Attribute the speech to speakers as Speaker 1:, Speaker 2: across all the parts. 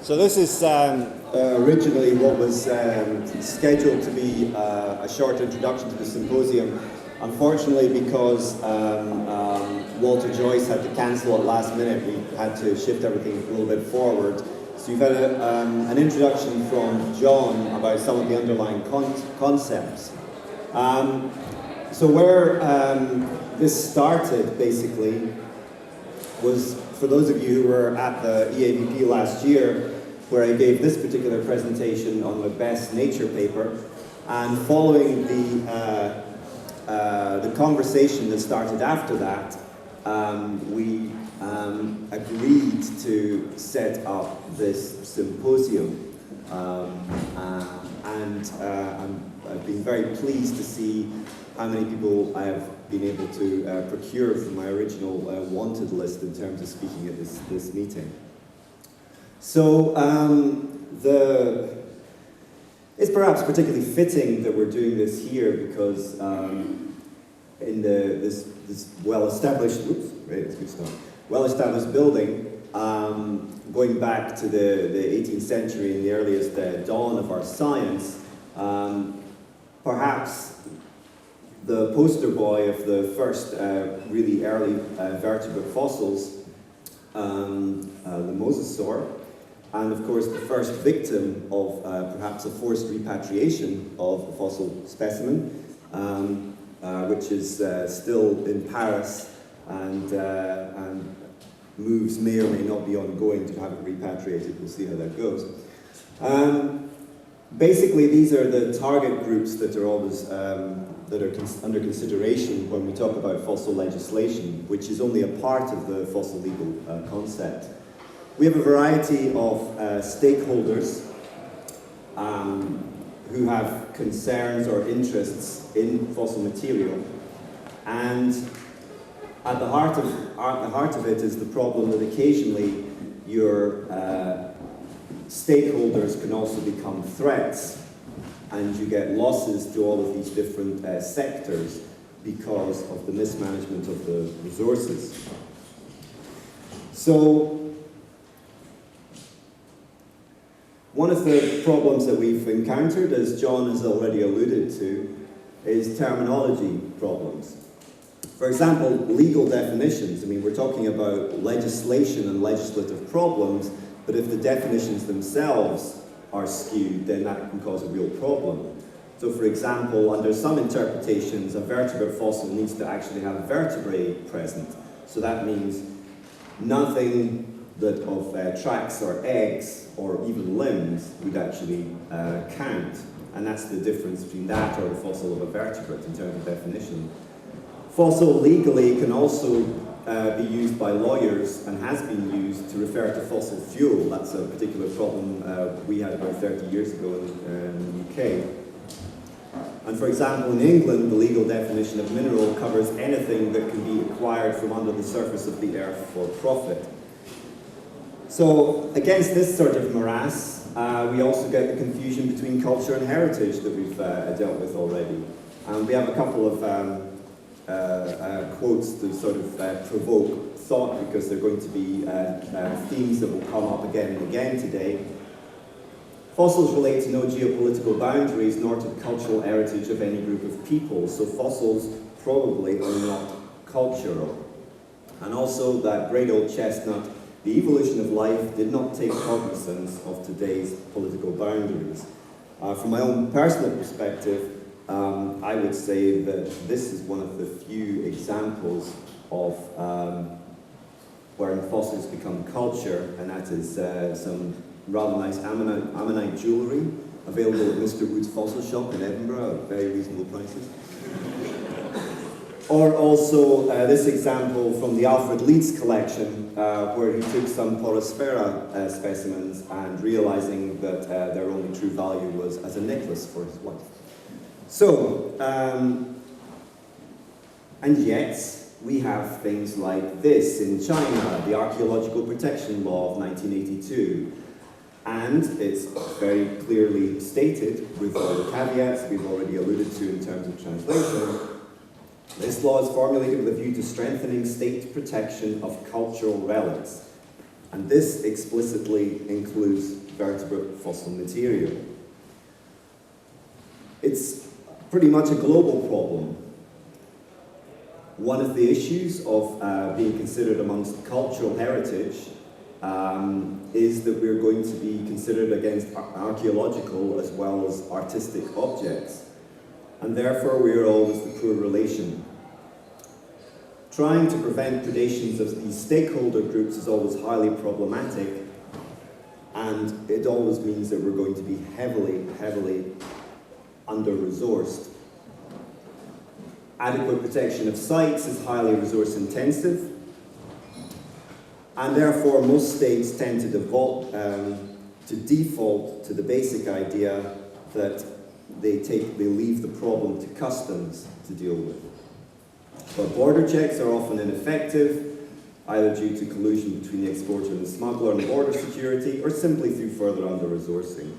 Speaker 1: So this is originally what was scheduled to be a short introduction to the symposium. Unfortunately, because Walter Joyce had to cancel at last minute, we had to shift everything a little bit forward. So you've had an introduction from John about some of the underlying concepts. So where this started, basically, was for those of you who were at the EAVP last year, where I gave this particular presentation on the best nature paper, and following the conversation that started after that, we agreed to set up this symposium, and I've been very pleased to see how many people I have been able to procure from my original wanted list in terms of speaking at this meeting. So it's perhaps particularly fitting that we're doing this here because in this well-established well-established building, going back to the 18th century and the earliest dawn of our science, perhaps the poster boy of the first really early vertebrate fossils, the mosasaur, and of course the first victim of perhaps a forced repatriation of a fossil specimen, which is still in Paris and moves may or may not be ongoing to have it repatriated. We'll see how that goes. Basically, these are the target groups that are always under consideration when we talk about fossil legislation, which is only a part of the fossil legal concept. We have a variety of stakeholders who have concerns or interests in fossil material, and at the heart of it is the problem that occasionally your stakeholders can also become threats, and you get losses to all of these different sectors because of the mismanagement of the resources. So one of the problems that we've encountered, as John has already alluded to, is terminology problems. For example, legal definitions. I mean, we're talking about legislation and legislative problems, but if the definitions themselves are skewed, then that can cause a real problem. So for example, under some interpretations, a vertebrate fossil needs to actually have vertebrae present. So that means nothing that of tracks or eggs or even limbs would actually count. And that's the difference between that or the fossil of a vertebrate in terms of definition. Fossil legally can also be used by lawyers and has been used to refer to fossil fuel. That's a particular problem we had about 30 years ago in the UK. And for example, in England, the legal definition of mineral covers anything that can be acquired from under the surface of the earth for profit. So against this sort of morass, we also get the confusion between culture and heritage that we've dealt with already. And we have a couple of quotes to sort of provoke thought, because they're going to be themes that will come up again and again today. Fossils relate to no geopolitical boundaries nor to the cultural heritage of any group of people, so fossils probably are not cultural. And also that great old chestnut, the evolution of life did not take cognizance of today's political boundaries. From my own personal perspective, I would say that this is one of the few examples of where fossils become culture, and that is some rather nice ammonite jewellery available at Mr. Wood's Fossil Shop in Edinburgh at very reasonable prices. Or also this example from the Alfred Leeds collection, where he took some Porospera specimens and realising that their only true value was as a necklace for his wife. So, and yet, we have things like this in China, the Archaeological Protection Law of 1982. And it's very clearly stated, with all the caveats we've already alluded to in terms of translation, this law is formulated with a view to strengthening state protection of cultural relics. And this explicitly includes vertebrate fossil material. It's pretty much a global problem. One of the issues of being considered amongst cultural heritage is that we're going to be considered against archaeological as well as artistic objects. And therefore we are always the poor relation. Trying to prevent predations of these stakeholder groups is always highly problematic, and it always means that we're going to be heavily under-resourced. Adequate protection of sites is highly resource intensive, and therefore most states tend to default to the basic idea that they leave the problem to customs to deal with. But border checks are often ineffective, either due to collusion between the exporter and the smuggler on border security, or simply through further under-resourcing.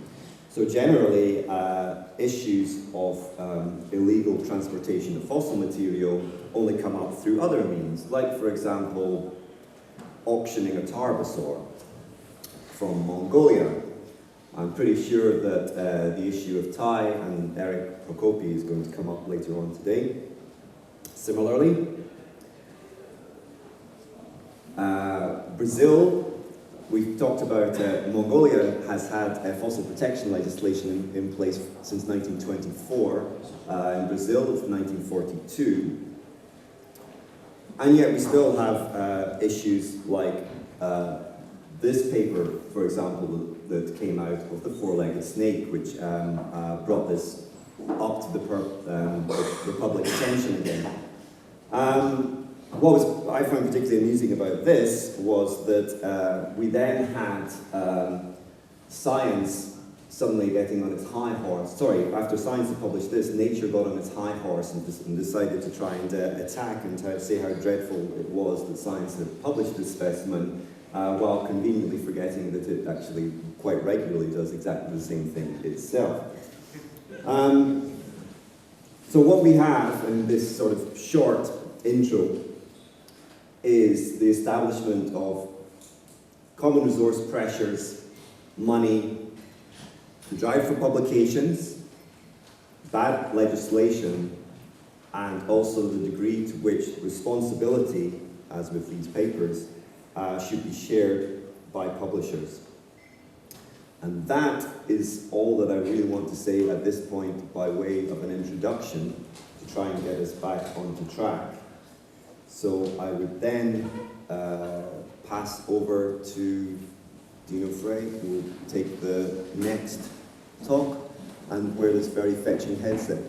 Speaker 1: So generally, issues of illegal transportation of fossil material only come up through other means, like, for example, auctioning a tarbosaur from Mongolia. I'm pretty sure that the issue of Thai and Eric Prokopi is going to come up later on today. Similarly, Brazil, we've talked about Mongolia has had fossil protection legislation in place since 1924. In Brazil, it's 1942. And yet we still have issues like this paper, for example, that came out of the four-legged snake, which brought this up to the public attention again. What I found particularly amusing about this was that we then had science suddenly getting on its high horse. Sorry, after science had published this, nature got on its high horse and decided to try and attack and say how dreadful it was that science had published this specimen, while conveniently forgetting that it actually quite regularly does exactly the same thing itself. So what we have in this sort of short intro is the establishment of common resource pressures, money, the drive for publications, bad legislation, and also the degree to which responsibility, as with these papers, should be shared by publishers. And that is all that I really want to say at this point by way of an introduction to try and get us back onto track. So I would then pass over to Dino Frey, who will take the next talk and wear this very fetching headset.